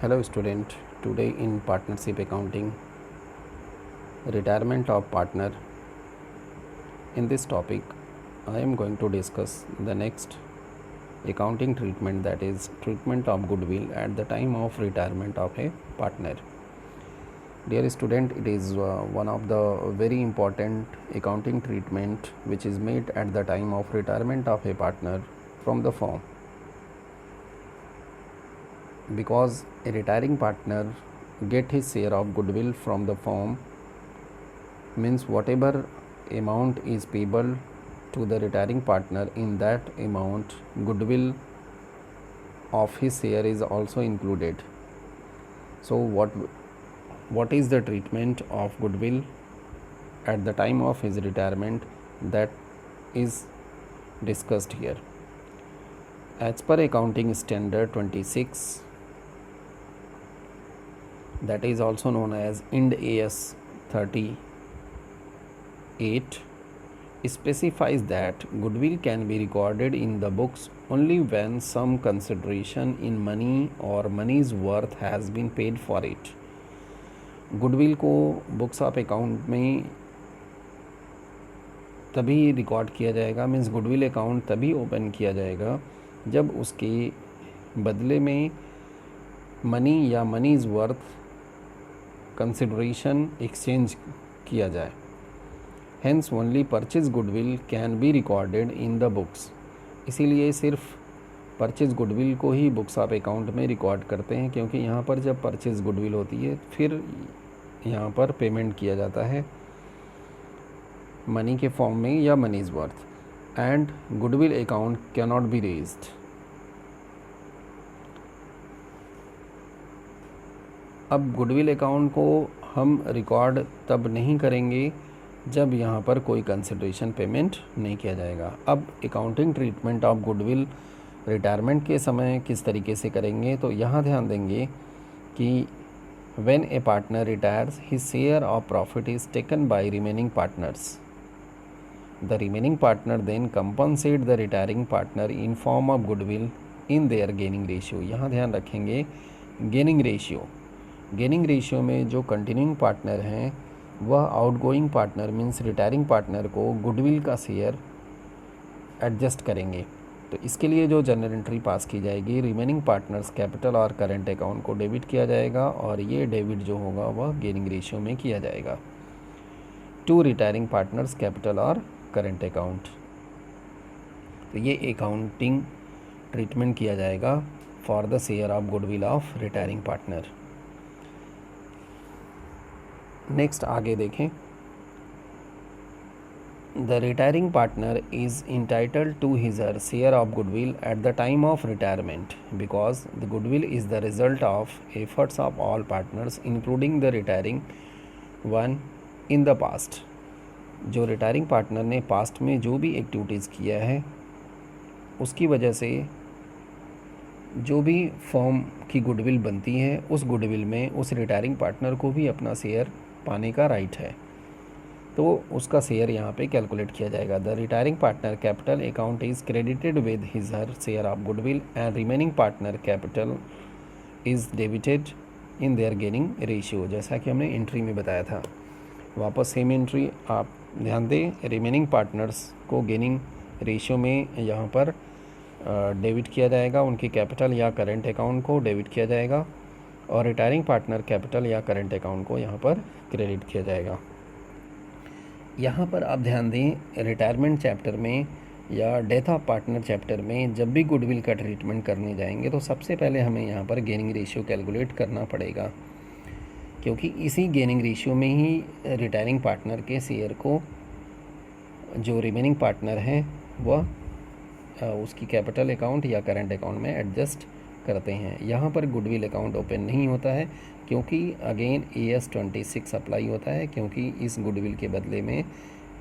Hello student, today in partnership accounting, retirement of partner. In this topic, I am going to discuss the next accounting treatment, that is treatment of goodwill at the time of retirement of a partner. Dear student, it is one of the very important accounting treatment which is made at the time of retirement of a partner from the firm, because a retiring partner get his share of goodwill from the firm, means whatever amount is payable to the retiring partner, in that amount goodwill of his share is also included. So what is the treatment of goodwill at the time of his retirement, that is discussed here. As per accounting standard 26, that is also known as Ind AS 38, specifies that goodwill can be recorded in the books only when some consideration in money or money's worth has been paid for it. Goodwill को books of account में तभी record किया जाएगा, means goodwill account तभी open किया जाएगा जब उसके बदले में मनी या मनीज वर्थ कंसिडरेशन एक्सचेंज किया जाए. Hence only purchase goodwill can be recorded in the books. इसीलिए सिर्फ परचेज गुडविल को ही बुक्स ऑफ अकाउंट में रिकॉर्ड करते हैं, क्योंकि यहाँ पर जब परचेज गुडविल होती है फिर यहाँ पर पेमेंट किया जाता है मनी के फॉर्म में या money's worth, and goodwill account can not be raised. अब गुडविल अकाउंट को हम रिकॉर्ड तब नहीं करेंगे जब यहाँ पर कोई कंसिडरेशन पेमेंट नहीं किया जाएगा. अब accounting treatment of goodwill retirement के समय किस तरीके से करेंगे, तो यहाँ ध्यान देंगे कि when a partner retires, his share of profit is taken by remaining partners. The remaining partner then compensate the retiring partner in form of goodwill in their gaining ratio. यहाँ ध्यान रखेंगे गेनिंग रेशियो. गेनिंग रेशियो में जो continuing partner हैं वह outgoing partner means retiring partner को goodwill का share adjust करेंगे. तो इसके लिए जो जनरल एंट्री पास की जाएगी, रिमेनिंग पार्टनर्स कैपिटल और करंट अकाउंट को डेबिट किया जाएगा, और ये डेबिट जो होगा वह गेनिंग रेशियो में किया जाएगा टू रिटायरिंग पार्टनर्स कैपिटल और करंट अकाउंट. तो ये अकाउंटिंग ट्रीटमेंट किया जाएगा for the share of goodwill of retiring partner. Next आगे देखें. The retiring partner is entitled to his or her share of goodwill at the time of retirement, because the goodwill is the result of efforts of all partners including the retiring one in the past. जो retiring partner ने past में जो भी activities किया है उसकी वजह से जो भी फॉर्म की गुडविल बनती है उस गुडविल में उस रिटायरिंग पार्टनर को भी अपना शेयर पाने का राइट है, तो उसका शेयर यहाँ पे कैलकुलेट किया जाएगा. The retiring partner capital account is credited with his her share of goodwill and remaining partner capital is debited in their gaining ratio. जैसा कि हमने एंट्री में बताया था, वापस सेम एंट्री आप ध्यान दें. रिमेनिंग पार्टनर्स को गेनिंग रेशियो में यहाँ पर डेबिट किया जाएगा, उनके कैपिटल या करंट अकाउंट को डेबिट किया जाएगा, और रिटायरिंग पार्टनर कैपिटल या करंट अकाउंट को यहाँ पर क्रेडिट किया जाएगा. यहाँ पर आप ध्यान दें, रिटायरमेंट चैप्टर में या डेथ ऑफ पार्टनर चैप्टर में जब भी गुडविल का ट्रीटमेंट करने जाएंगे तो सबसे पहले हमें यहाँ पर गेनिंग रेशियो कैलकुलेट करना पड़ेगा, क्योंकि इसी गेनिंग रेशियो में ही रिटायरिंग पार्टनर के शेयर को जो रिमेनिंग पार्टनर हैं वह उसकी कैपिटल अकाउंट या करंट अकाउंट में एडजस्ट करते हैं. यहाँ पर गुडविल अकाउंट ओपन नहीं होता है, क्योंकि अगेन AS 26 अप्लाई होता है, क्योंकि इस गुडविल के बदले में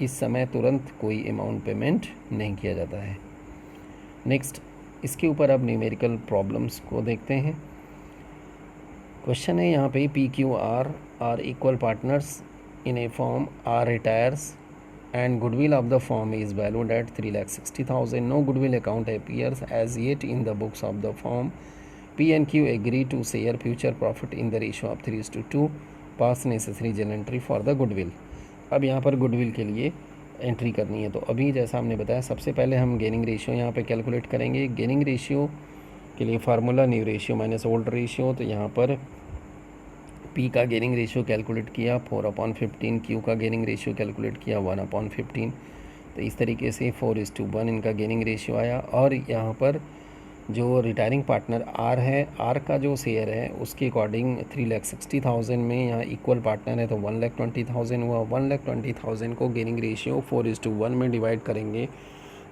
इस समय तुरंत कोई अमाउंट पेमेंट नहीं किया जाता है. नेक्स्ट, इसके ऊपर अब न्यूमेरिकल प्रॉब्लम्स को देखते हैं. क्वेश्चन है यहाँ पे PQR are equal partners in a firm R retires and goodwill of the firm is valued at 3,60,000. No goodwill account appears as yet in the books of the firm P and Q agree to share future profit in the ratio of 3:2, pass necessary journal entry for the goodwill. अब यहाँ पर goodwill के लिए entry करनी है। तो अभी जैसा हमने बताया, सबसे पहले हम गेनिंग रेशियो यहाँ पे कैलकुलेट करेंगे। गेनिंग रेशियो के लिए formula new ratio minus old ratio. तो यहाँ पर P का गेनिंग रेशियो कैलकुलेट किया 4/15, Q का गेनिंग रेशियो कैलकुलेट किया 1/15। तो इस तरीके से 4:1 इनका गेनिंग रेशियो आया। और यहाँ पर जो रिटायरिंग पार्टनर R है, R का जो शेयर है उसके अकॉर्डिंग 3,60,000 में यहाँ इक्वल पार्टनर है तो 1,20,000 हुआ। 1,20,000 को गेनिंग रेशियो 4:1 में डिवाइड करेंगे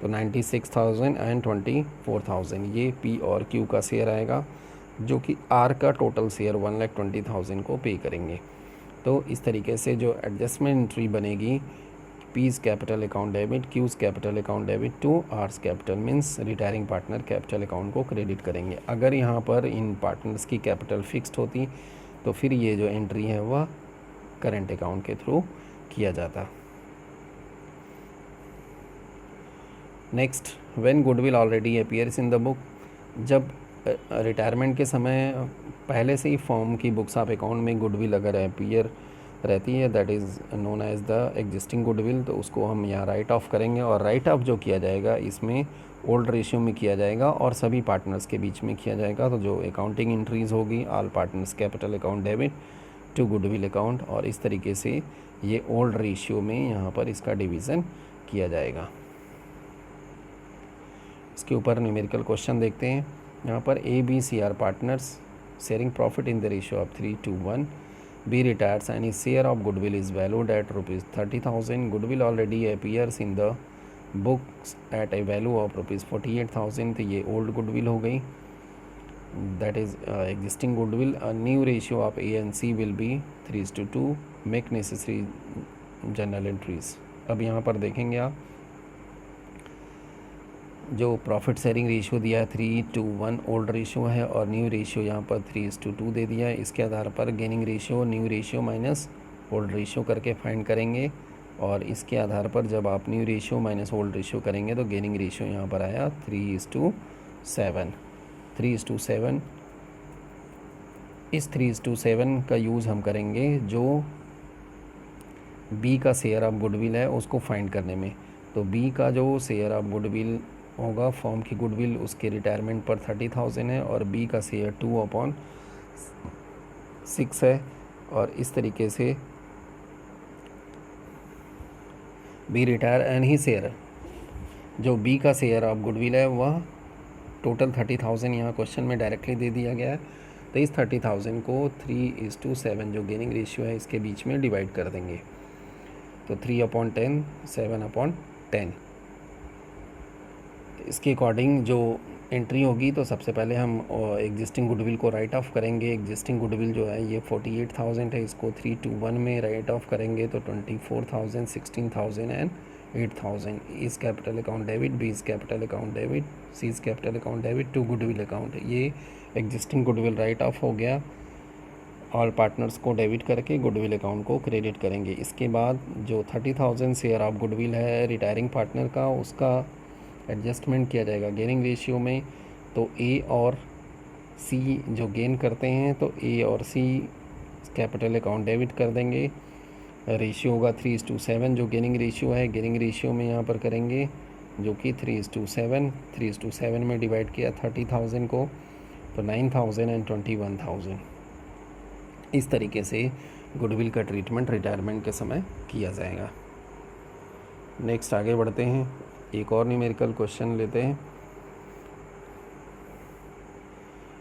तो 96,000 एंड 24,000 ये P और Q का शेयर आएगा, जो कि R का टोटल शेयर 1,20,000 को पे करेंगे। तो इस तरीके से जो एडजस्टमेंट एंट्री बनेगी, P's capital account debit, Q's capital account debit to R's capital, means retiring partner capital account को क्रेडिट करेंगे। अगर यहाँ पर इन पार्टनर्स की कैपिटल फिक्स्ड होती तो फिर ये जो एंट्री है वह करंट अकाउंट के थ्रू किया जाता। Next, when goodwill already appears in the book, जब रिटायरमेंट के समय पहले से ही फॉर्म की बुक्स ऑफ अकाउंट में गुडविल अगर अपीयर रहती है, that is known as the existing goodwill, तो उसको हम यहाँ राइट ऑफ करेंगे। और राइट ऑफ जो किया जाएगा इसमें ओल्ड रेशियो में किया जाएगा और सभी पार्टनर्स के बीच में किया जाएगा। तो जो अकाउंटिंग एंट्रीज होगी, all partners capital account debit to goodwill account, और इस तरीके से ये ओल्ड रेशियो में यहाँ पर इसका डिवीज़न किया जाएगा। इसके ऊपर न्यूमेरिकल क्वेश्चन देखते हैं। यहाँ पर ABC are partners sharing profit in the ratio of 3:1। B retires and his share of goodwill is valued at ₹30,000. Goodwill already appears in the books at a value of ₹48,000. तो ये old goodwill हो गई, that is existing goodwill. A new ratio of A and C will be 3:2. Make necessary journal entries. अब यहाँ पर देखेंगे आप जो प्रॉफिट शेयरिंग रेशियो दिया है 3:1 ओल्ड रेशियो है, और न्यू रेशियो यहाँ पर 3:2 दे दिया है। इसके आधार पर gaining ratio new ratio minus old ratio करके फाइंड करेंगे, और इसके आधार पर जब आप new ratio minus old ratio करेंगे तो गेनिंग रेशियो यहाँ पर आया 3:7। 3:7, इस 3:7 का यूज़ हम करेंगे जो B का शेयर ऑफ गुडविल है उसको फाइंड करने में। तो B का जो शेयर ऑफ गुडविल होगा, फॉर्म की गुडविल उसके रिटायरमेंट पर 30,000 है, और B का शेयर 2/6 है। और इस तरीके से B retire and he share, जो B का शेयर ऑफ गुडविल है वह टोटल 30,000 यहाँ क्वेश्चन में डायरेक्टली दे दिया गया है। तो इस 30,000 को 3:7 जो गेनिंग रेशियो है इसके बीच में डिवाइड कर देंगे। तो 3/10, 7/10। इसके अकॉर्डिंग जो एंट्री होगी, तो सबसे पहले हम एग्जिस्टिंग गुडविल को राइट ऑफ करेंगे। एग्जिस्टिंग गुडविल जो है ये 48,000 है, इसको 3:1 में राइट ऑफ करेंगे तो 24,000, 16,000 एंड 8,000 इस कैपिटल अकाउंट डेबिट, B इस कैपिटल अकाउंट डेबिट, C इस capital account debit to goodwill account. ये एग्जिस्टिंग गुडविल राइट ऑफ हो गया। ऑल पार्टनर्स को डेबिट करके गुडविल अकाउंट को क्रेडिट करेंगे। इसके बाद जो 30,000 शेयर ऑफ गुडविल है रिटायरिंग पार्टनर का, उसका एडजस्टमेंट किया जाएगा गेनिंग रेशियो में। तो A और C जो गेन करते हैं तो A और C कैपिटल अकाउंट डेबिट कर देंगे। रेशियो होगा 3:7 जो गेनिंग रेशियो है। गेनिंग रेशियो में यहाँ पर करेंगे जो कि 3:7। 3:7 में डिवाइड किया 30,000 को तो 9,000 एंड 21,000। इस तरीके से गुडविल का ट्रीटमेंट रिटायरमेंट के समय किया जाएगा। नेक्स्ट आगे बढ़ते हैं, एक और न्यूमेरिकल क्वेश्चन लेते हैं।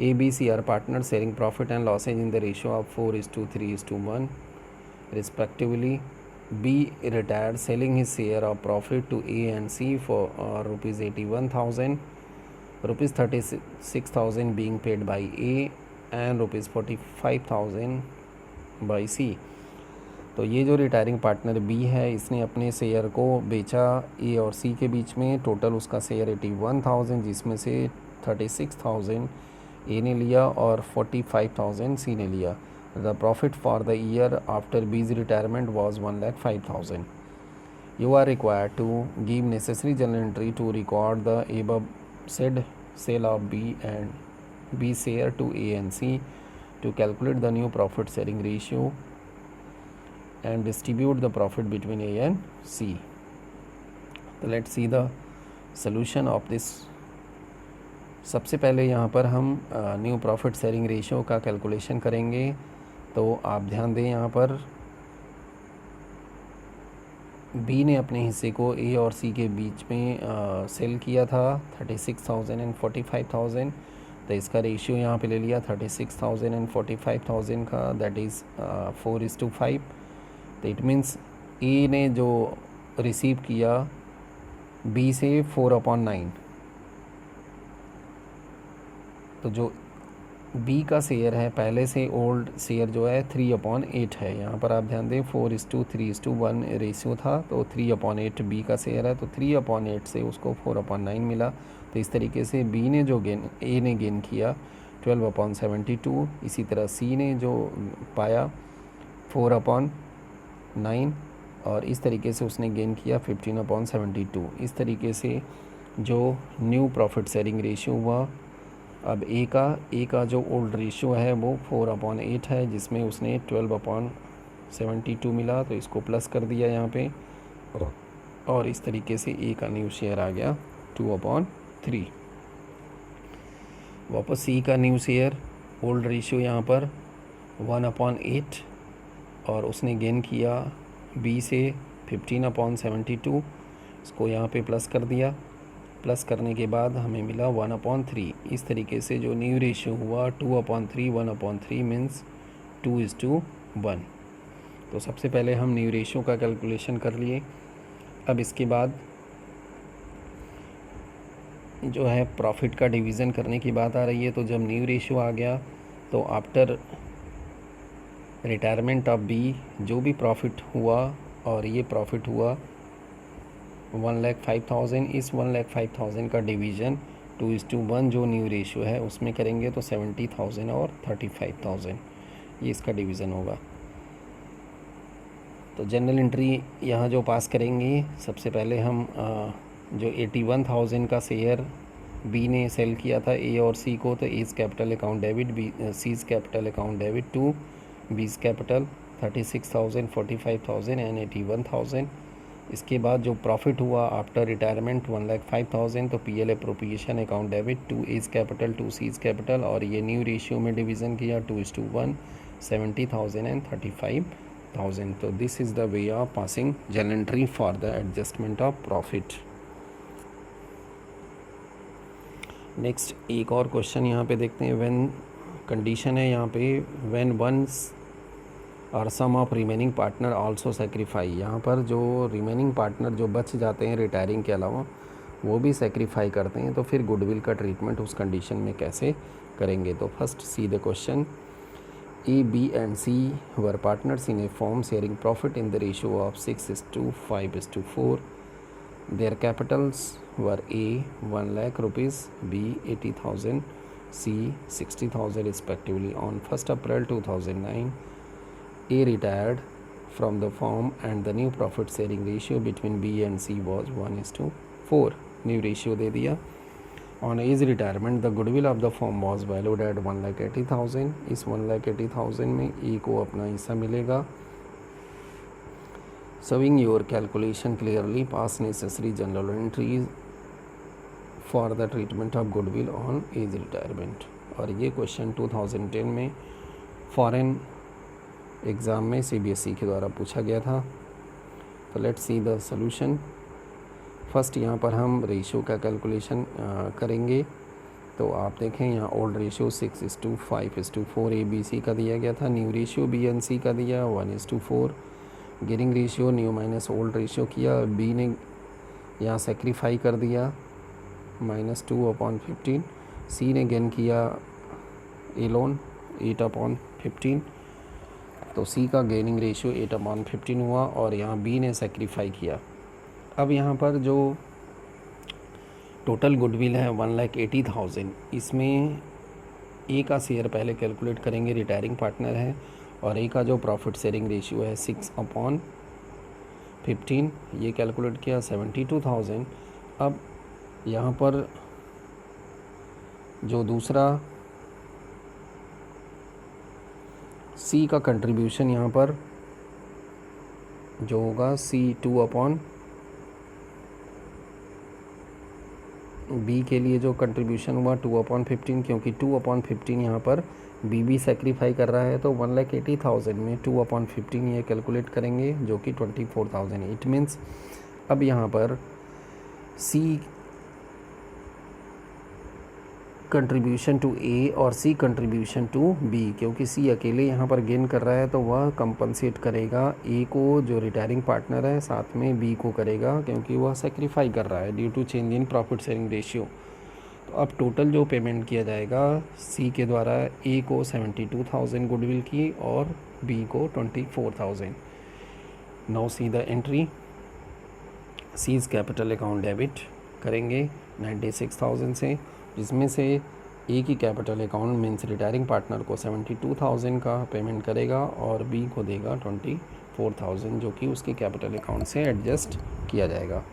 ABC are partner sharing profit and losses in the ratio of 4:3:1 respectively. B retired selling his share of profit to A and C for ₹81,000, ₹36,000 being paid by A and ₹45,000 by C. तो ये जो retiring partner B है इसने अपने share को बेचा A और C के बीच में। टोटल उसका शेयर 81,000 जिसमें से 36,000 A ने लिया और 45,000 C ने लिया। The profit for the year after B's retirement was 1,05,000. You are required to give necessary journal entry to record the above said sale of B and B share to A and C to calculate the new profit sharing ratio and distribute the profit between A and C. So let's see the solution of this. सबसे पहले यहाँ पर हम new profit sharing ratio का calculation करेंगे। तो आप ध्यान दें, यहाँ पर बी ने अपने हिस्से को ए और सी के बीच में सेल किया था 36,000 एंड 45,000। तो इसका रेशियो यहाँ पे ले लिया 36,000 एंड 45,000 का, दैट इज़ 4:5। तो इट मीन्स ए ने जो रिसीव किया बी से 4/9। तो जो बी का शेयर है पहले से ओल्ड शेयर जो है 3/8 है। यहाँ पर आप ध्यान दें 4:3:1 रेशियो था, तो 3/8 बी का शेयर है, तो 3/8 से उसको 4/9 मिला। तो इस तरीके से बी ने जो गेन, ए ने गेन किया 12/72। इसी तरह सी ने जो पाया 4/9 और इस तरीके से उसने गेन किया 15/72। इस तरीके से जो न्यू प्रॉफिट शेयरिंग रेशियो हुआ, अब ए का जो ओल्ड रेशियो है वो 4/8 है, जिसमें उसने 12/72 मिला। तो इसको प्लस कर दिया यहाँ पे और इस तरीके से ए का न्यू शेयर आ गया 2/3। वापस सी का न्यू शेयर, ओल्ड रेशियो यहाँ पर 1/8 और उसने गेन किया बी से 15/72। इसको यहाँ पे प्लस कर दिया, प्लस करने के बाद हमें मिला 1/3। इस तरीके से जो न्यू रेशियो हुआ 2/3 1/3 मीन्स 2:1। तो सबसे पहले हम न्यू रेशियो का कैलकुलेशन कर लिए। अब इसके बाद जो है प्रॉफिट का डिवीज़न करने की बात आ रही है। तो जब न्यू रेशियो आ गया तो आफ्टर रिटायरमेंट ऑफ बी जो भी प्रॉफिट हुआ, और ये प्रॉफिट हुआ 1,05,000, इस 1,05,000 का डिवीज़न 2:1 जो न्यू रेशियो है उसमें करेंगे तो 70,000 और 35,000 ये इसका डिवीज़न होगा। तो जनरल एंट्री यहाँ जो पास करेंगे, सबसे पहले हम जो 81,000 का शेयर बी ने सेल किया था ए और सी को, तो A's capital account debit, B C's capital account debit to B's capital 36,000 45,000 and 81,000। इसके बाद जो प्रॉफिट हुआ आफ्टर रिटायरमेंट 1,05,000, तो PL appropriation account debit to A's capital to C's capital, और ये न्यू रेशियो में डिवीज़न किया 2:1 70,000 एंड 35,000। तो this is the way of passing general entry for the adjustment of profit. Next एक और question यहाँ पे देखते हैं। व्हेन कंडीशन है यहाँ पे, when once or some of remaining partner also sacrifice, यहाँ पर जो रिमेनिंग पार्टनर जो बच जाते हैं रिटायरिंग के अलावा वो भी सेक्रीफाई करते हैं, तो फिर गुडविल का ट्रीटमेंट उस कंडीशन में कैसे करेंगे। तो first see the question. A B and C were partners in a firm sharing profit in the ratio of 6:5:4। Their capitals were a 1 lakh rupees, B 80,000, C 60,000 respectively. On 1st April 2009, A retired from the firm and the new profit sharing ratio between B and C was 1:4. New ratio दे दिया। On A's retirement, the goodwill of the firm was valued at 1,80,000. इस 1,80,000 में A को अपना हिस्सा मिलेगा। Showing your calculation clearly, pass necessary journal entries for the treatment of goodwill on A's retirement. और ये question 2010 में फॉरेन एग्ज़ाम में CBSE के द्वारा पूछा गया था। तो let's see the solution. First यहाँ पर हम रेशियो का कैलकुलेशन करेंगे। तो आप देखें यहाँ ओल्ड रेशियो 6:5:4 ABC का दिया गया था, new ratio B and C का दिया 1:4। Gaining ratio new minus old ratio किया, B ने यहाँ सेक्रीफाई कर दिया -2/15, C ने गेन किया ए लोन 8/15, तो C का गेनिंग रेशियो 8/15 हुआ और यहाँ B ने सेक्रीफाई किया। अब यहाँ पर जो टोटल गुडविल है 1,80,000, इसमें ए का शेयर पहले कैलकुलेट करेंगे, रिटायरिंग पार्टनर है, और ए का जो प्रॉफिट शेयरिंग रेशियो है 6/15, ये कैलकुलेट किया 72,000। अब यहाँ पर जो दूसरा सी का कंट्रीब्यूशन यहाँ पर जो होगा C2/, बी के लिए जो कंट्रीब्यूशन हुआ 2/15, क्योंकि 2/15 यहाँ पर बी भी सेक्रीफाई कर रहा है, तो 1,80,000 में 2/15 ये कैलकुलेट करेंगे जो कि 24,000। इट मीन्स अब यहाँ पर सी कंट्रीब्यूशन टू ए और सी कंट्रीब्यूशन टू बी, क्योंकि सी अकेले यहाँ पर गेन कर रहा है तो वह कंपनसेट करेगा ए को जो रिटायरिंग पार्टनर है, साथ में बी को करेगा क्योंकि वह सेक्रीफाई कर रहा है due to change in profit sharing ratio. तो अब टोटल जो पेमेंट किया जाएगा सी के द्वारा ए को 72,000 गुडविल की और बी को 24,000। Now see the entry. Seize capital account debit करेंगे 96,000 से, जिसमें से ए की capital account means retiring partner को 72,000 का पेमेंट करेगा और बी को देगा 24,000 जो कि उसके कैपिटल अकाउंट से एडजस्ट किया जाएगा।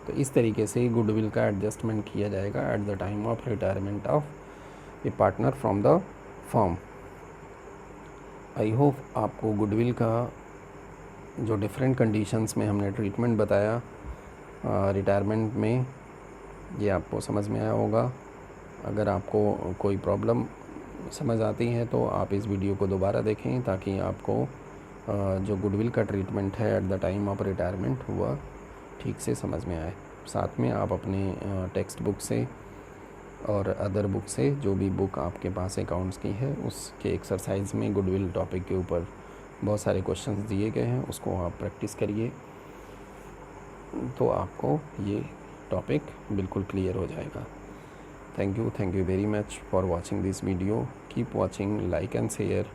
तो इस तरीके से गुडविल का एडजस्टमेंट किया जाएगा at the time of retirement of A partner from the firm. I hope आपको गुडविल का जो डिफरेंट कंडीशंस में हमने ट्रीटमेंट बताया रिटायरमेंट में, ये आपको समझ में आया होगा। अगर आपको कोई प्रॉब्लम समझ आती है तो आप इस वीडियो को दोबारा देखें ताकि आपको जो गुडविल का ट्रीटमेंट है at the time of retirement वह ठीक से समझ में आए। साथ में आप अपने टेक्स्ट बुक से और अदर बुक से, जो भी बुक आपके पास अकाउंट्स की है, उसके एक्सरसाइज में गुडविल टॉपिक के ऊपर बहुत सारे क्वेश्चंस दिए गए हैं, उसको आप प्रैक्टिस करिए तो आपको ये टॉपिक बिल्कुल क्लियर हो जाएगा। Thank you very much for watching this video. Keep watching, like and share.